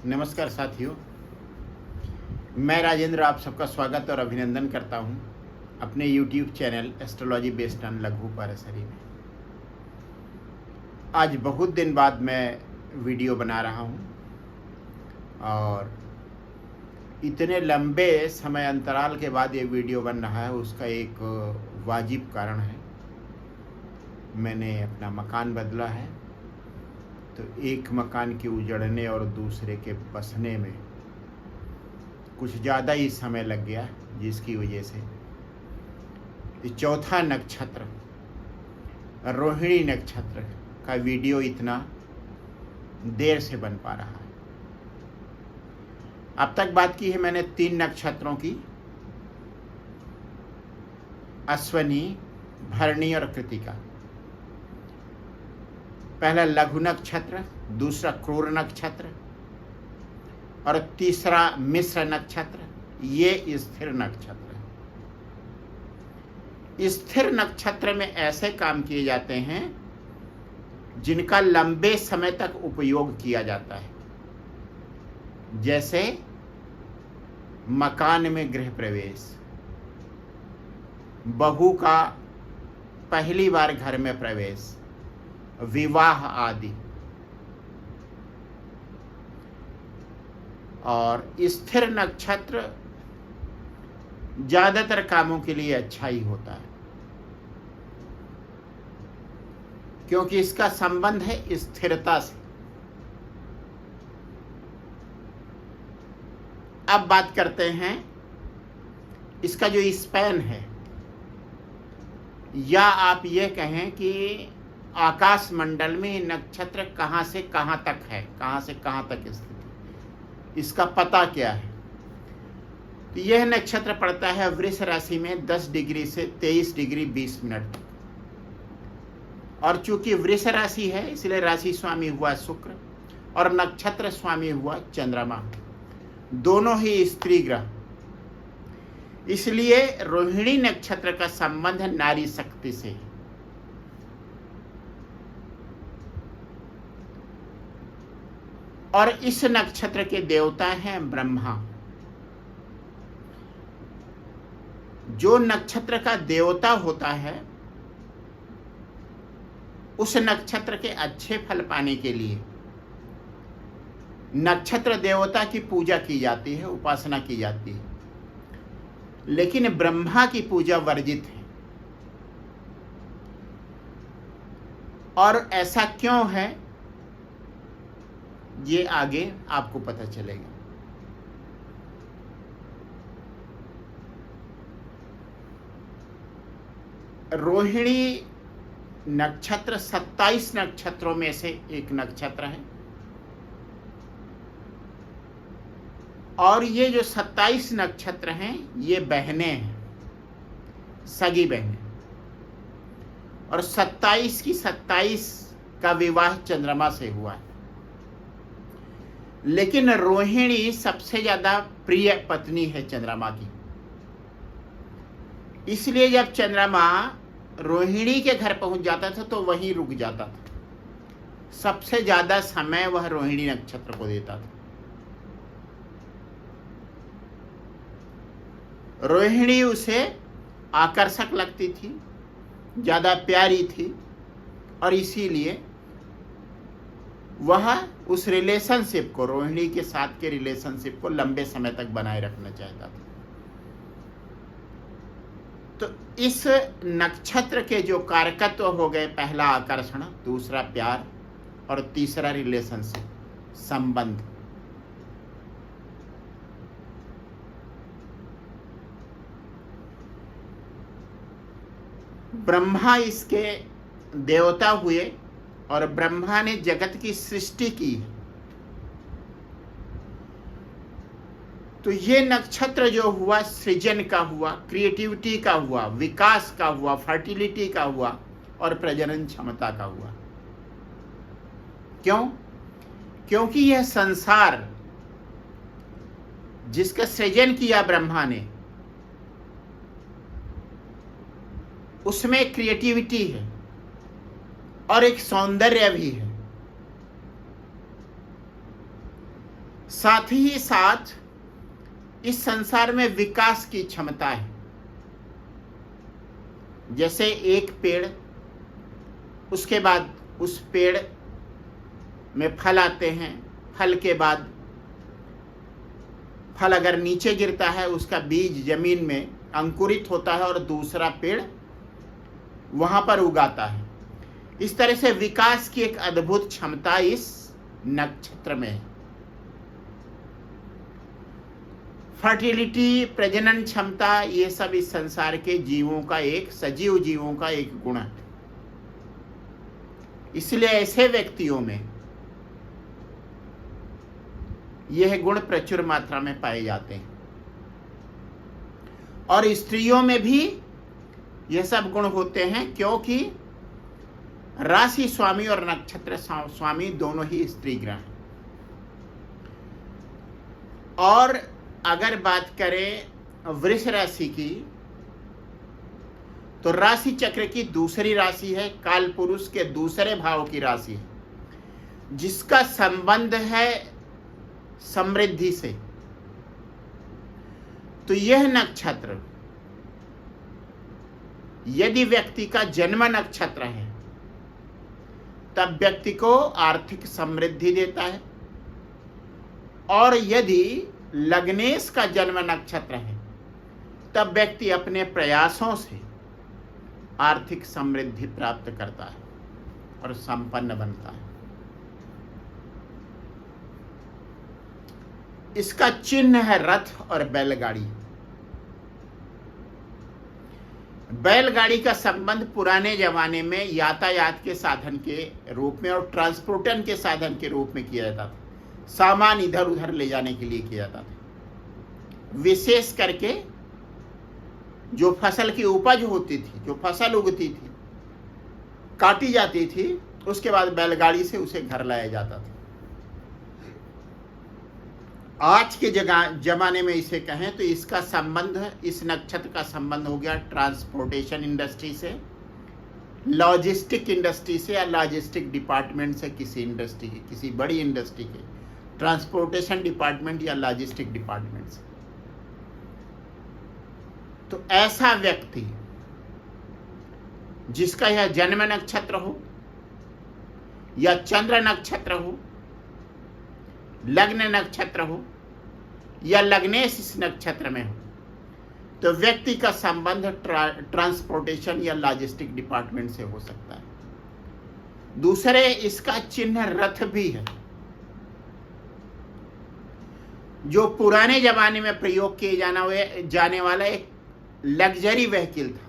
नमस्कार साथियों, मैं राजेंद्र आप सबका स्वागत और अभिनंदन करता हूं अपने YouTube channel astrology based on लघु पाराशरी में। आज बहुत दिन बाद मैं वीडियो बना रहा हूं और इतने लंबे समय अंतराल के बाद ये वीडियो बन रहा है, उसका एक वाजिब कारण है। मैंने अपना मकान बदला है, तो एक मकान के उजड़ने और दूसरे के बसने में कुछ ज़्यादा ही समय लग गया, जिसकी वजह से ये चौथा नक्षत्र रोहिणी नक्षत्र का वीडियो इतना देर से बन पा रहा है। अब तक बात की है मैंने 3 नक्षत्रों की, अश्वनी, भरणी और कृतिका। पहला लघु नक्षत्र, दूसरा क्रूर नक्षत्र और तीसरा मिश्र नक्षत्र, ये स्थिर नक्षत्र है। स्थिर नक्षत्र में ऐसे काम किए जाते हैं जिनका लंबे समय तक उपयोग किया जाता है, जैसे मकान में गृह प्रवेश, बहू का पहली बार घर में प्रवेश, विवाह आदि। और स्थिर नक्षत्र ज्यादातर कामों के लिए अच्छा ही होता है, क्योंकि इसका संबंध है स्थिरता से। अब बात करते हैं इसका जो स्पैन है, या आप ये कहें कि आकाश मंडल में नक्षत्र कहां से कहां तक है, कहां से कहां तक स्थित है, इसका पता क्या है। तो यह नक्षत्र पड़ता है वृष राशि में 10 डिग्री से 23 डिग्री 20 मिनट तक। और चूंकि वृष राशि है, इसलिए राशि स्वामी हुआ शुक्र और नक्षत्र स्वामी हुआ चंद्रमा, दोनों ही स्त्री ग्रह। इसलिए रोहिणी नक्षत्र का संबंध नारी शक्ति से है। और इस नक्षत्र के देवता हैं ब्रह्मा। जो नक्षत्र का देवता होता है, उस नक्षत्र के अच्छे फल पाने के लिए नक्षत्र देवता की पूजा की जाती है, उपासना की जाती है, लेकिन ब्रह्मा की पूजा वर्जित है। और ऐसा क्यों है, ये आगे आपको पता चलेगा। रोहिणी नक्षत्र 27 नक्षत्रों में से एक नक्षत्र है। और ये जो 27 नक्षत्र हैं, ये बहनें हैं, सगी बहनें। और 27 की 27 का विवाह चंद्रमा से हुआ है। लेकिन रोहिणी सबसे ज्यादा प्रिय पत्नी है चंद्रमा की। इसलिए जब चंद्रमा रोहिणी के घर पहुंच जाता था तो वहीं रुक जाता था। सबसे ज्यादा समय वह रोहिणी नक्षत्र को देता था। रोहिणी उसे आकर्षक लगती थी, ज्यादा प्यारी थी, और इसीलिए वह उस रिलेशनशिप को, रोहिणी के साथ के रिलेशनशिप को लंबे समय तक बनाए रखना चाहता था। तो इस नक्षत्र के जो कारकत्व हो गए, पहला आकर्षण, दूसरा प्यार और तीसरा रिलेशनशिप, संबंध। ब्रह्मा इसके देवता हुए और ब्रह्मा ने जगत की सृष्टि की। तो ये नक्षत्र जो हुआ, सृजन का हुआ, क्रिएटिविटी का हुआ, विकास का हुआ, फर्टिलिटी का हुआ और प्रजनन क्षमता का हुआ। क्यों? क्योंकि यह संसार जिसका सृजन किया ब्रह्मा ने, उसमें क्रिएटिविटी है और एक सौंदर्य भी है। साथ ही साथ इस संसार में विकास की क्षमता है। जैसे एक पेड़, उसके बाद उस पेड़ में फल आते हैं, फल के बाद फल अगर नीचे गिरता है, उसका बीज जमीन में अंकुरित होता है और दूसरा पेड़ वहां पर उगाता है। इस तरह से विकास की एक अद्भुत क्षमता इस नक्षत्र में है। फर्टिलिटी, प्रजनन क्षमता, ये सब इस संसार के जीवों का, एक सजीव जीवों का एक गुण है। इसलिए ऐसे व्यक्तियों में यह गुण प्रचुर मात्रा में पाए जाते हैं और स्त्रियों में भी यह सब गुण होते हैं, क्योंकि राशि स्वामी और नक्षत्र स्वामी दोनों ही स्त्री ग्रह हैं। और अगर बात करें वृष राशि की, तो राशि चक्र की दूसरी राशि है, काल पुरुष के दूसरे भाव की राशि है, जिसका संबंध है समृद्धि से। तो यह नक्षत्र यदि व्यक्ति का जन्म नक्षत्र है, तब व्यक्ति को आर्थिक समृद्धि देता है, और यदि लग्नेश का जन्म नक्षत्र है, तब व्यक्ति अपने प्रयासों से आर्थिक समृद्धि प्राप्त करता है और संपन्न बनता है। इसका चिन्ह है रथ और बैलगाड़ी। बैलगाड़ी का संबंध पुराने जमाने में यातायात के साधन के रूप में और ट्रांसपोर्टन के साधन के रूप में किया जाता था। सामान इधर उधर ले जाने के लिए किया जाता था। विशेष करके जो फसल की उपज होती थी, जो फसल उगती थी, काटी जाती थी, उसके बाद बैलगाड़ी से उसे घर लाया जाता था। आज के जमाने में इसे कहें तो इसका संबंध, इस नक्षत्र का संबंध हो गया ट्रांसपोर्टेशन इंडस्ट्री से, लॉजिस्टिक इंडस्ट्री से, या लॉजिस्टिक डिपार्टमेंट से, किसी इंडस्ट्री की, किसी बड़ी इंडस्ट्री के ट्रांसपोर्टेशन डिपार्टमेंट या लॉजिस्टिक डिपार्टमेंट से। तो ऐसा व्यक्ति जिसका यह जन्म नक्षत्र हो या चंद्र नक्षत्र हो, लग्न नक्षत्र हो या लग्नेश इस नक्षत्र में हो, तो व्यक्ति का संबंध ट्रांसपोर्टेशन या लॉजिस्टिक डिपार्टमेंट से हो सकता है। दूसरे, इसका चिन्ह रथ भी है, जो पुराने जमाने में प्रयोग किए जाने वाला एक लग्जरी व्हीकल था।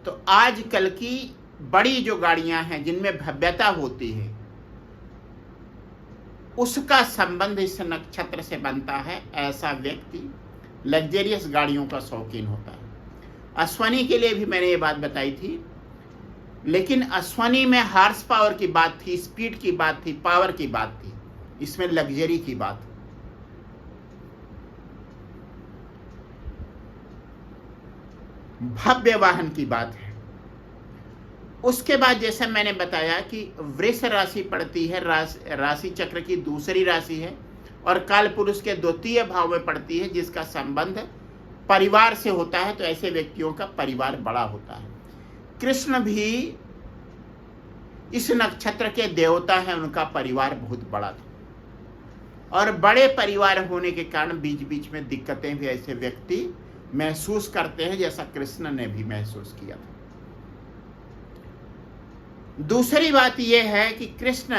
तो आजकल की बड़ी जो गाड़ियां हैं जिनमें भव्यता होती है, उसका संबंध इस नक्षत्र से बनता है। ऐसा व्यक्ति लग्जरियस गाड़ियों का शौकीन होता है। अश्वनी के लिए भी मैंने ये बात बताई थी, लेकिन अश्वनी में हार्स पावर की बात थी, स्पीड की बात थी, पावर की बात थी। इसमें लग्जरी की बात, भव्य वाहन की बात है। उसके बाद जैसे मैंने बताया कि वृष राशि पड़ती है, राशि चक्र की दूसरी राशि है, और काल पुरुष के द्वितीय भाव में पड़ती है, जिसका संबंध परिवार से होता है। तो ऐसे व्यक्तियों का परिवार बड़ा होता है। कृष्ण भी इस नक्षत्र के देवता हैं, उनका परिवार बहुत बड़ा था, और बड़े परिवार होने के कारण बीच बीच में दिक्कतें भी ऐसे व्यक्ति महसूस करते हैं, जैसा कृष्ण ने भी महसूस किया था। दूसरी बात यह है कि कृष्ण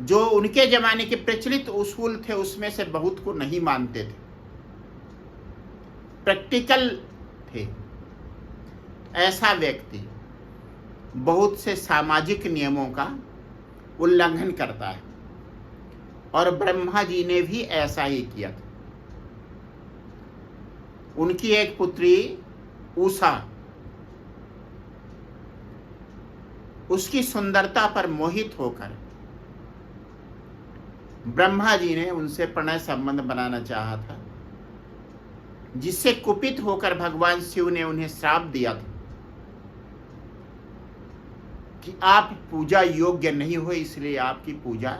जो उनके जमाने के प्रचलित उसूल थे, उसमें से बहुत को नहीं मानते थे, प्रैक्टिकल थे। ऐसा व्यक्ति बहुत से सामाजिक नियमों का उल्लंघन करता है, और ब्रह्मा जी ने भी ऐसा ही किया था। उनकी एक पुत्री उषा, उसकी सुंदरता पर मोहित होकर ब्रह्मा जी ने उनसे प्रणय संबंध बनाना चाहा था, जिससे कुपित होकर भगवान शिव ने उन्हें श्राप दिया था कि आप पूजा योग्य नहीं हो, इसलिए आपकी पूजा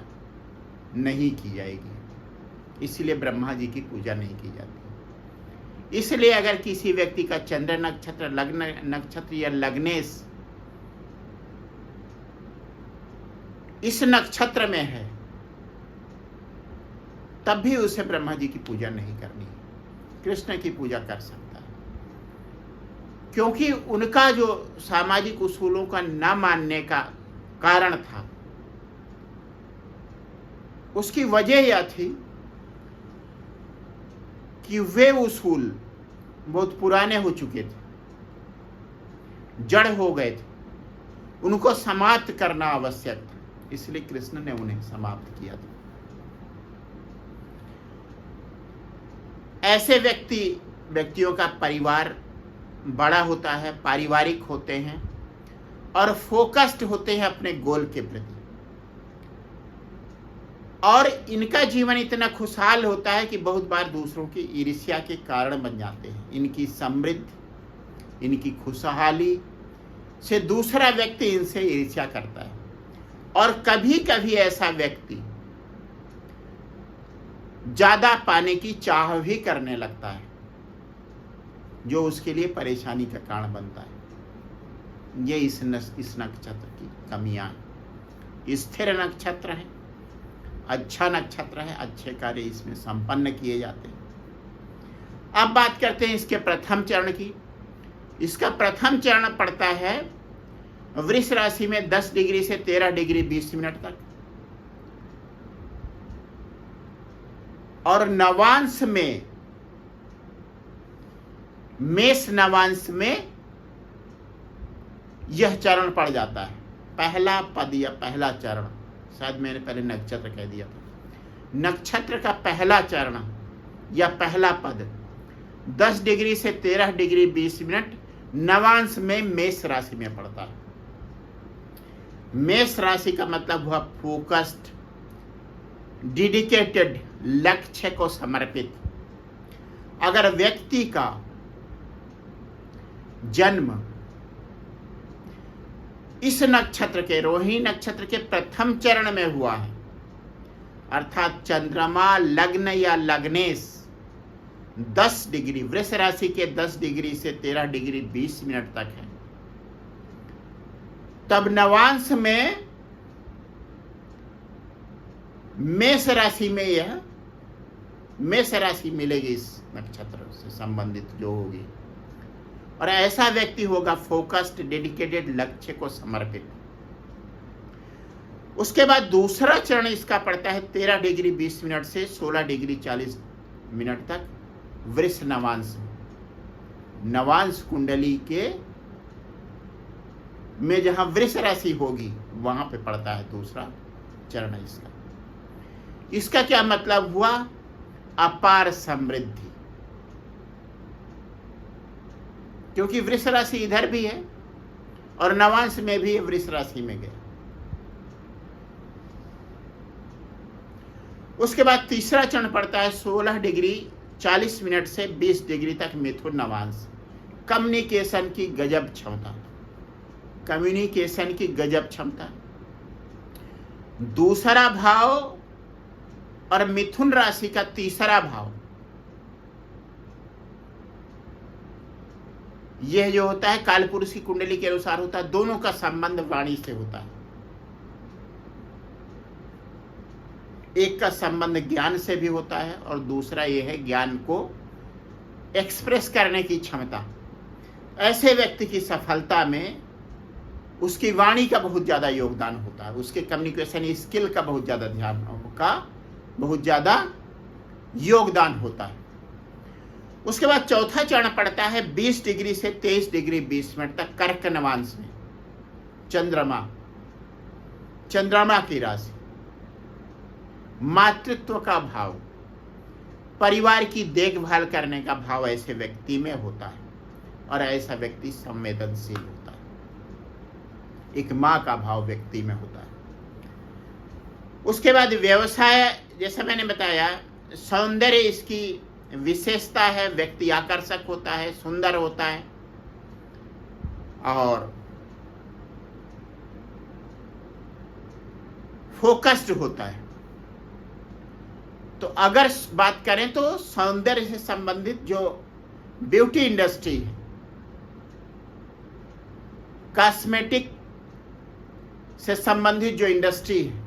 नहीं की जाएगी, इसलिए ब्रह्मा जी की पूजा नहीं की जाती। इसलिए अगर किसी व्यक्ति का चंद्र नक्षत्र, लग्न नक्षत्र या लग्नेश इस नक्षत्र में है, तब भी उसे ब्रह्मा जी की पूजा नहीं करनी है, कृष्ण की पूजा कर सकता है। क्योंकि उनका जो सामाजिक उसूलों का न मानने का कारण था, उसकी वजह यह थी कि वे उसूल बहुत पुराने हो चुके थे, जड़ हो गए थे, उनको समाप्त करना आवश्यक था, इसलिए कृष्ण ने उन्हें समाप्त किया था। ऐसे व्यक्तियों का परिवार बड़ा होता है, पारिवारिक होते हैं और फोकस्ड होते हैं अपने गोल के प्रति, और इनका जीवन इतना खुशहाल होता है कि बहुत बार दूसरों की ईर्ष्या के कारण बन जाते हैं। इनकी समृद्धि, इनकी खुशहाली से दूसरा व्यक्ति इनसे ईर्ष्या करता है, और कभी कभी ऐसा व्यक्ति ज्यादा पाने की चाह भी करने लगता है, जो उसके लिए परेशानी का कारण बनता है। ये इस नक्षत्र की कमियां हैं। स्थिर नक्षत्र है, अच्छा नक्षत्र है, अच्छे कार्य इसमें संपन्न किए जाते हैं। अब बात करते हैं इसके प्रथम चरण की। इसका प्रथम चरण पड़ता है वृष राशि में 10 डिग्री से 13 डिग्री 20 मिनट तक, और नवांश में, मेष नवांश में यह चरण पड़ जाता है। पहला पद या पहला चरण, शायद मैंने पहले नक्षत्र कह दिया था, नक्षत्र का पहला चरण या पहला पद 10 डिग्री से 13 डिग्री 20 मिनट नवांश में मेष राशि में पड़ता है। मेष राशि का मतलब हुआ फोकस्ड, डेडिकेटेड, लक्ष्य को समर्पित। अगर व्यक्ति का जन्म इस नक्षत्र के, रोहिणी नक्षत्र के प्रथम चरण में हुआ है, अर्थात चंद्रमा लग्न या लग्नेश 10 डिग्री, वृष राशि के 10 डिग्री से 13 डिग्री 20 मिनट तक है, तब नवांश में मेष राशि में यह मेष राशि मिलेगी, इस नक्षत्र से संबंधित जो होगी, और ऐसा व्यक्ति होगा फोकस्ड, डेडिकेटेड, लक्ष्य को समर्पित। उसके बाद दूसरा चरण इसका पड़ता है 13 डिग्री 20 मिनट से 16 डिग्री 40 मिनट तक वृष नवांश। नवांश कुंडली के में जहां वृष राशि होगी वहां पे पड़ता है दूसरा चरण इसका। इसका क्या मतलब हुआ? अपार समृद्धि, क्योंकि वृष राशि इधर भी है और नवांश में भी वृष राशि में गया। उसके बाद तीसरा चरण पड़ता है 16 डिग्री 40 मिनट से 20 डिग्री तक मिथुन नवांश। कम्युनिकेशन की गजब क्षमता, कम्युनिकेशन की गजब क्षमता। दूसरा भाव और मिथुन राशि का तीसरा भाव, यह जो होता है कालपुरुष की कुंडली के अनुसार होता है, दोनों का संबंध वाणी से होता है। एक का संबंध ज्ञान से भी होता है और दूसरा यह है ज्ञान को एक्सप्रेस करने की क्षमता। ऐसे व्यक्ति की सफलता में उसकी वाणी का बहुत ज्यादा योगदान होता है, उसके कम्युनिकेशन स्किल का बहुत ज्यादा योगदान होता है। उसके बाद चौथा चरण पड़ता है 20 डिग्री से 23 डिग्री 20 मिनट तक कर्क नवांश में। चंद्रमा की राशि, मातृत्व का भाव, परिवार की देखभाल करने का भाव ऐसे व्यक्ति में होता है और ऐसा व्यक्ति संवेदनशील होता है। एक मां का भाव व्यक्ति में होता है। उसके बाद व्यवसाय, जैसा मैंने बताया, सौंदर्य इसकी विशेषता है, व्यक्ति आकर्षक होता है, सुंदर होता है, और फोकस्ड होता है। तो अगर बात करें तो सौंदर्य से संबंधित जो ब्यूटी इंडस्ट्री है, कॉस्मेटिक से संबंधित जो इंडस्ट्री है,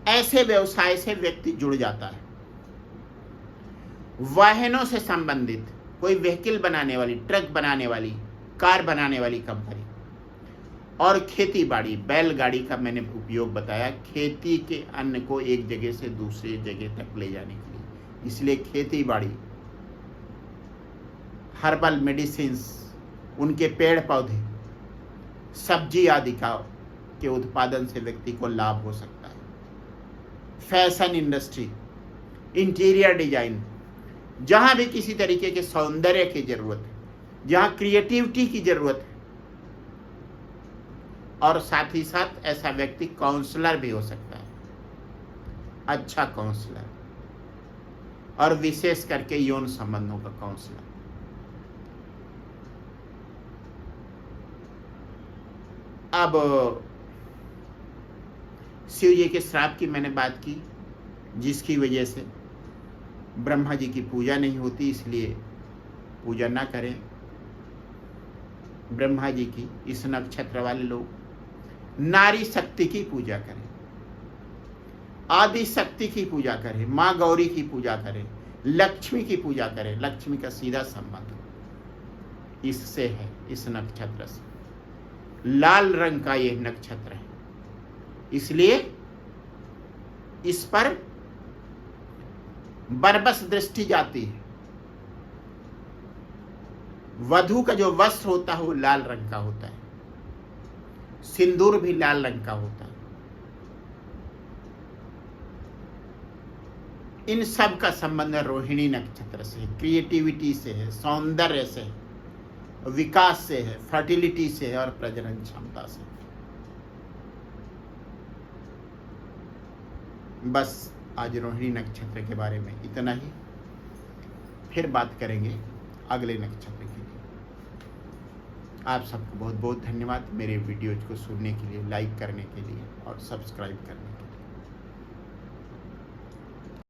ऐसे व्यवसाय से व्यक्ति जुड़ जाता है। वाहनों से संबंधित कोई व्हीकल बनाने वाली, ट्रक बनाने वाली, कार बनाने वाली कंपनी, और खेती बाड़ी, बैलगाड़ी का मैंने उपयोग बताया खेती के अन्न को एक जगह से दूसरी जगह तक ले जाने के लिए। इसलिए खेती बाड़ी, हर्बल मेडिसिन्स, उनके पेड़ पौधे, सब्जी आदि के उत्पादन से व्यक्ति को लाभ हो सकता है। फैशन इंडस्ट्री, इंटीरियर डिजाइन, जहां भी किसी तरीके के सौंदर्य की जरूरत है, जहां क्रिएटिविटी की जरूरत है, और साथ ही साथ ऐसा व्यक्ति काउंसलर भी हो सकता है, अच्छा काउंसलर, और विशेष करके यौन संबंधों का काउंसलर। अब शिव जी के श्राप की मैंने बात की, जिसकी वजह से ब्रह्मा जी की पूजा नहीं होती, इसलिए पूजा ना करें ब्रह्मा जी की। इस नक्षत्र वाले लोग नारी शक्ति की पूजा करें, आदि शक्ति की पूजा करें, माँ गौरी की पूजा करें, लक्ष्मी की पूजा करें। लक्ष्मी का सीधा संबंध इससे है, इस नक्षत्र से। लाल रंग का यह नक्षत्र है, इसलिए इस पर बरबस दृष्टि जाती है। वधू का जो वस्त्र होता है वो लाल रंग का होता है, सिंदूर भी लाल रंग का होता है। इन सब का संबंध रोहिणी नक्षत्र से, क्रिएटिविटी से है, सौंदर्य से है, विकास से है, फर्टिलिटी से है, और प्रजनन क्षमता से। बस आज रोहिणी नक्षत्र के बारे में इतना ही, फिर बात करेंगे अगले नक्षत्र के लिए। आप सबको बहुत बहुत धन्यवाद मेरे वीडियोज को सुनने के लिए, लाइक करने के लिए और सब्सक्राइब करने के लिए।